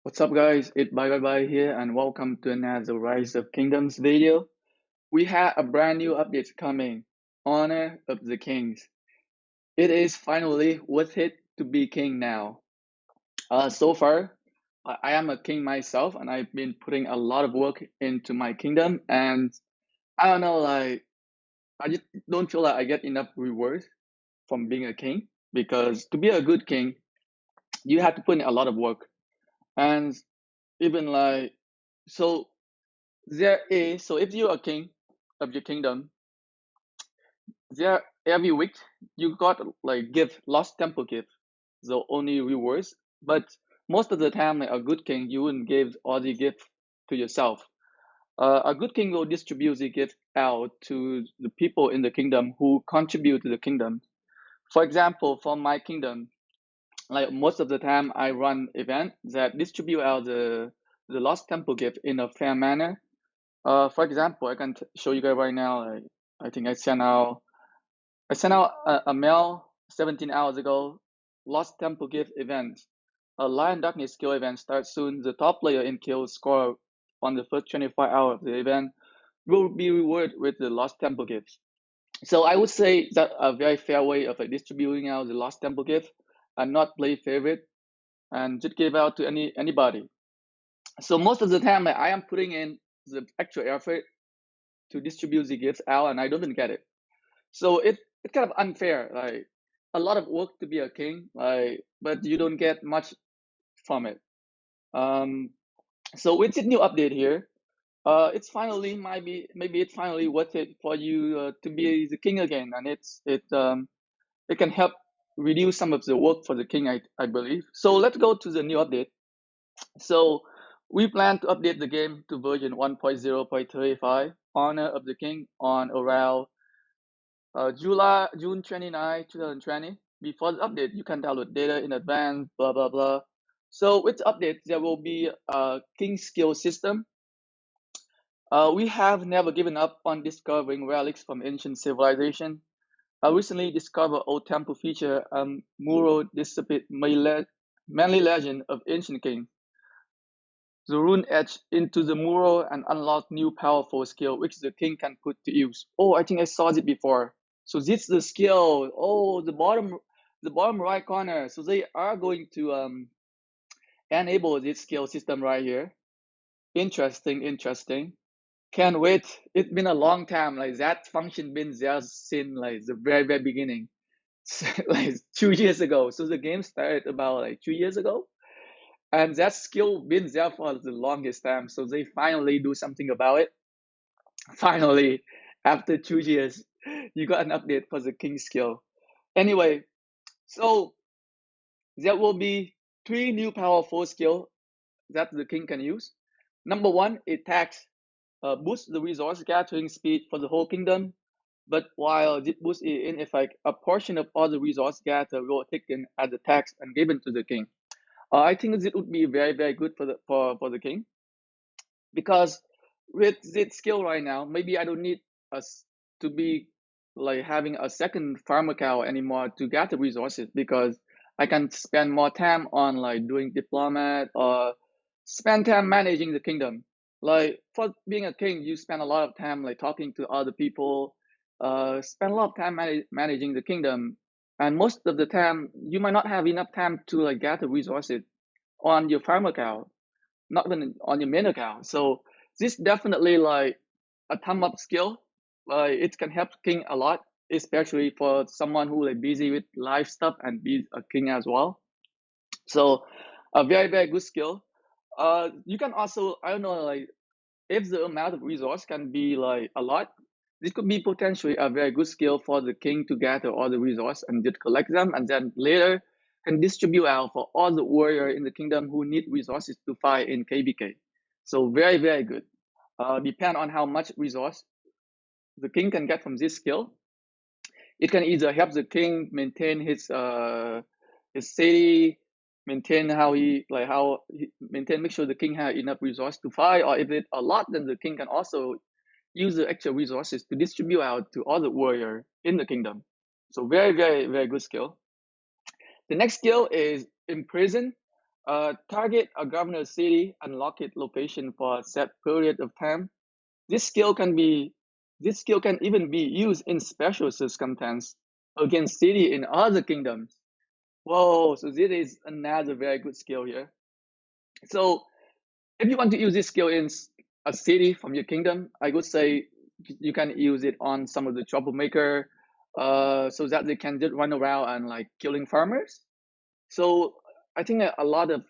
What's up, guys? It's Bye here, and welcome to another Rise of Kingdoms video. We have a brand new update coming, Honor of the Kings. It is finally worth it to be king now. So far, I am a king myself, and I've been putting a lot of work into my kingdom, and I don't know, I just don't feel like I get enough reward from being a king, because to be a good king, you have to put in a lot of work, and even so there is, so if you're a king of your kingdom, there every week you got like give lost temple gift, the only rewards. But most of the time, like a good king, you wouldn't give all the gift to yourself. A good king will distribute the gift out to the people in the kingdom who contribute to the kingdom. For example, for my kingdom, like most of the time, I run event that distribute out the lost temple gift in a fair manner. For example, I can show you guys right now. Like, I think I sent out a mail 17 hours ago. Lost Temple Gift event. A Lion Darkness skill event starts soon. The top player in kills score on the first 24 hours of the event will be rewarded with the Lost Temple Gift. So I would say that a very fair way of like distributing out the Lost Temple Gift and not play favorite and just give out to anybody. So most of the time, like, I am putting in the extra effort to distribute the gifts out, and I don't get it. So it's kind of unfair. Like a lot of work to be a king, but you don't get much from it. Um, so with this new update here, it's finally maybe it's finally worth it for you to be the king again, and it can help reduce some of the work for the king, I believe. So let's go to the new update. So we plan to update the game to version 1.0.35 Honor of the King on around June 29, 2020. Before the update, you can download data in advance, blah, blah, blah. So with the update, there will be a king skill system. We have never given up on discovering relics from ancient civilization. I recently discovered old temple feature mural dissipate manly legend of ancient king. The rune etched into the mural and unlock new powerful skill which the king can put to use. Oh, I think I saw it before. So this is the skill. Oh, the bottom right corner. So they are going to enable this skill system right here. Interesting, interesting. Can't wait. It's been a long time. Like that function been there since like the very beginning. Like 2 years ago. So the game started about like 2 years ago. And that skill been there for the longest time. So they finally do something about it. Finally, after 2 years, you got an update for the king skill. Anyway, so there will be three new powerful skills that the king can use. Number one, it tax boosts the resource gathering speed for the whole kingdom. But while this boost is in effect, a portion of all the resource gathered will taken as a tax and given to the king. I think it would be very good for the king, because with this skill right now, maybe I don't need us to be like having a second farm account anymore to get the resources, because I can spend more time on like doing diplomat or spend time managing the kingdom. Like for being a king, you spend a lot of time like talking to other people, spend a lot of time managing the kingdom, and most of the time you might not have enough time to like get the resources on your farm account, not even on your main account. So this definitely like a thumb up skill. It can help king a lot, especially for someone who like busy with life stuff and be a king as well. So a very good skill. You can also, I don't know, like if the amount of resource can be like a lot, this could be potentially a very good skill for the king to gather all the resource and just collect them, and then later can distribute out for all the warrior in the kingdom who need resources to fight in KBK. So very good. Depend on how much resource the king can get from this skill. It can either help the king maintain his city, maintain make sure the king has enough resource to fight, or if it a lot, then the king can also use the extra resources to distribute out to all the warrior in the kingdom. So very good skill. The next skill is imprison. Target a governor's city and lock its location for a set period of time. This skill can be this skill can even be used in special circumstance against city in other kingdoms. Whoa, so this is another very good skill here. So if you want to use this skill in a city from your kingdom, I would say you can use it on some of the troublemaker, so that they can just run around and like killing farmers. So I think a lot of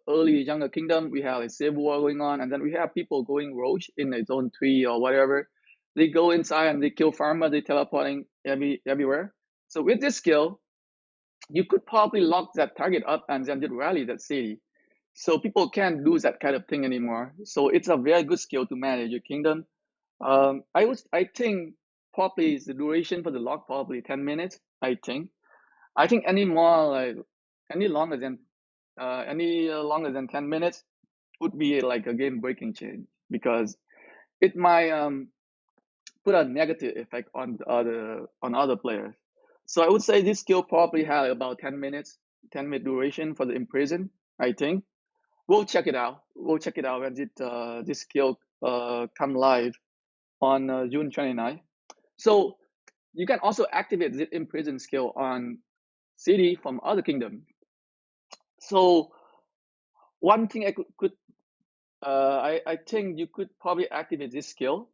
early younger kingdom, we have a civil war going on, and then we have people going rogue in a zone 3 or whatever. They go inside and they kill farmer, they teleporting everywhere. So with this skill, you could probably lock that target up and then just rally that city. So people can't do that kind of thing anymore. So it's a very good skill to manage your kingdom. I think probably the duration for the lock probably 10 minutes. I think any more like any longer than any longer than 10 minutes would be like a game breaking change because it might put a negative effect on other players. So I would say this skill probably had about 10 minutes, 10-minute duration for the imprison. I think we'll check it out. We'll check it out when this skill come live on June 29th. So you can also activate the imprison skill on city from other kingdom. So one thing I think you could probably activate this skill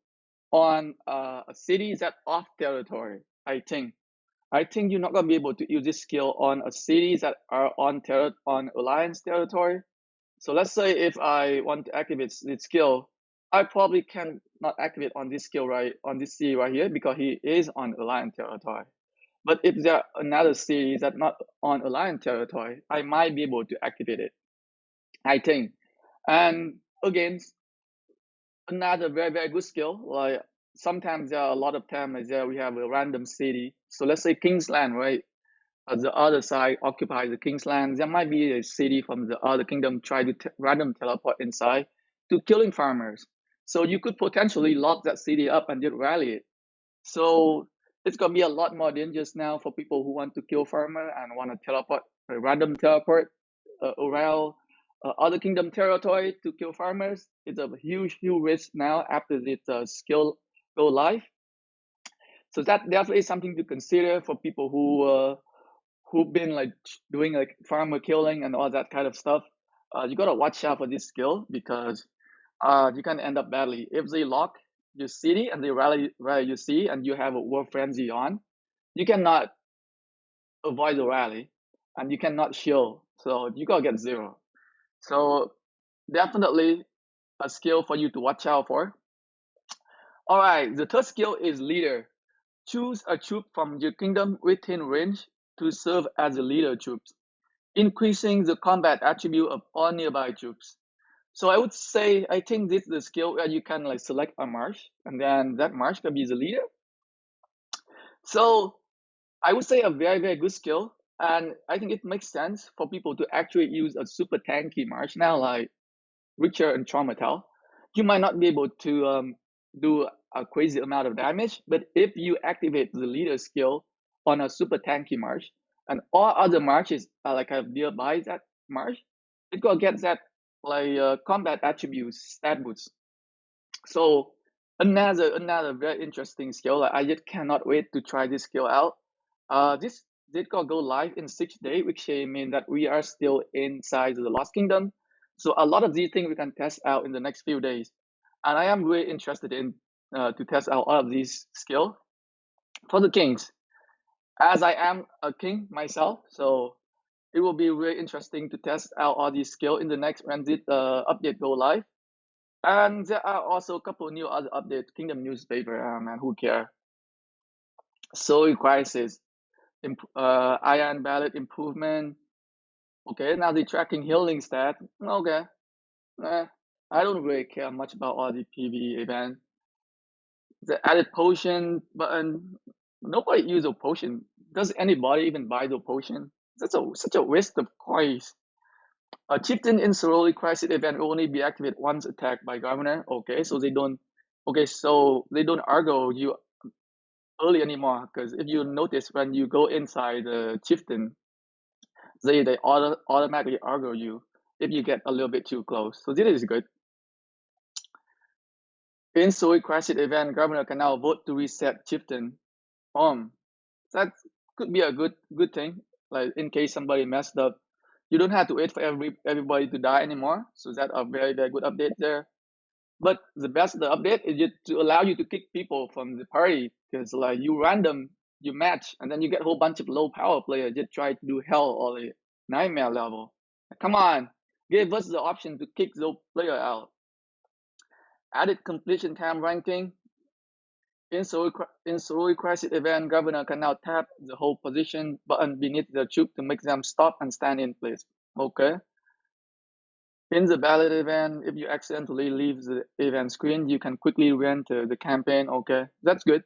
on a city that off territory. I think you're not gonna be able to use this skill on a cities that are on alliance territory. So let's say if I want to activate this skill, I probably can not activate on this skill right on this city right here because he is on alliance territory. But if there are another city that not on alliance territory, I might be able to activate it. I think. And again, another very good skill. Like sometimes there are a lot of times there we have a random city. So let's say Kingsland, right? The other side occupies the Kingsland. There might be a city from the other kingdom try to random teleport inside to killing farmers. So you could potentially lock that city up and just rally it. So it's gonna be a lot more dangerous now for people who want to kill farmer and want to teleport, random teleport around other kingdom territory to kill farmers. It's a huge risk now after this skill go live. So that definitely is something to consider for people who've been like doing like farmer killing and all that kind of stuff. You gotta watch out for this skill because you can end up badly if they lock your city and they rally your city and you have a war frenzy on. You cannot avoid the rally, and you cannot shield, so you gotta get zero. So definitely a skill for you to watch out for. All right, the third skill is leader. Choose a troop from your kingdom within range to serve as a leader troops, increasing the combat attribute of all nearby troops. So I would say I think this is the skill where you can like select a march and then that march can be the leader. So I would say a very good skill, and I think it makes sense for people to actually use a super tanky march now, like Richter and Traumatal. You might not be able to do a crazy amount of damage, but if you activate the leader skill on a super tanky march, and all other marches are like a nearby that march, it gonna get that like combat attributes stat boost. So another very interesting skill. Like, I just cannot wait to try this skill out. This did go live in 6 days, which means that we are still inside the Lost Kingdom. So a lot of these things we can test out in the next few days, and I am really interested in to test out all of these skills for the kings, as I am a king myself. So it will be really interesting to test out all these skills in the next when the update go live. And there are also a couple new other updates. Kingdom newspaper, man, who care? Soul crisis, iron ballot improvement. Okay, now they're tracking healing stat. Okay, I don't really care much about all the PvE event. The added potion button. Nobody use a potion. Does anybody even buy the potion? That's such a waste of coins. A chieftain in Soroli crisis event will only be activated once attacked by governor. Okay, so they don't. Okay, so they don't argue you early anymore because if you notice when you go inside the chieftain, they automatically argue you if you get a little bit too close. So this is good. In Sui crisis event, governor can now vote to reset chieftain. That could be a good thing. Like in case somebody messed up, you don't have to wait for everybody to die anymore. So that's a very good update there. But the best the update is just to allow you to kick people from the party because like you match and then you get a whole bunch of low power players just try to do hell or the nightmare level. Come on, give us the option to kick those player out. Added completion time ranking. In Surui crisis event, governor can now tap the hold position button beneath the troop to make them stop and stand in place. Okay. In the ballot event, if you accidentally leave the event screen, you can quickly re-enter the campaign. Okay, that's good.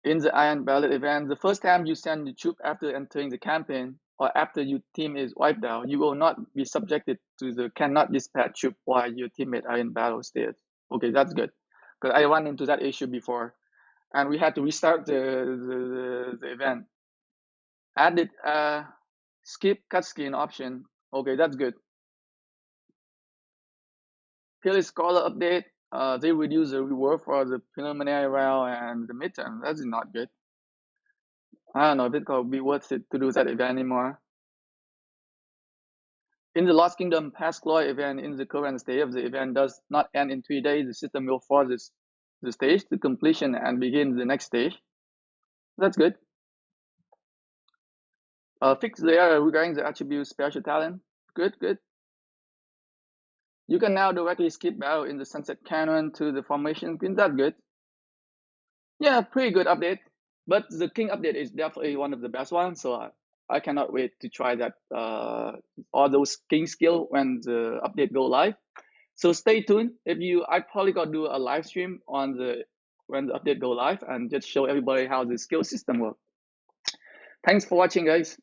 In the iron ballot event, the first time you send the troop after entering the campaign or after your team is wiped out, you will not be subjected to the cannot dispatch troop while your teammates are in battle state. Okay, that's good. Because I ran into that issue before and we had to restart the event. Added skip cutscene option. Okay, that's good. Kelly Scholar update. They reduce the reward for the preliminary round and the midterm. That's not good. I don't know if it's gonna be worth it to do that event anymore. In the Lost Kingdom Past Glory event, in the current state of the event does not end in 3 days, the system will force the stage to completion and begin the next stage. That's good. Fix the error regarding the attribute special talent. Good. You can now directly skip battle in the Sunset Canyon to the formation. Isn't that good? Yeah, pretty good update. But the King update is definitely one of the best ones, so I cannot wait to try that all those King skill when the update go live. So stay tuned. I probably gonna do a live stream on the when the update go live and just show everybody how the skill system works. Thanks for watching, guys.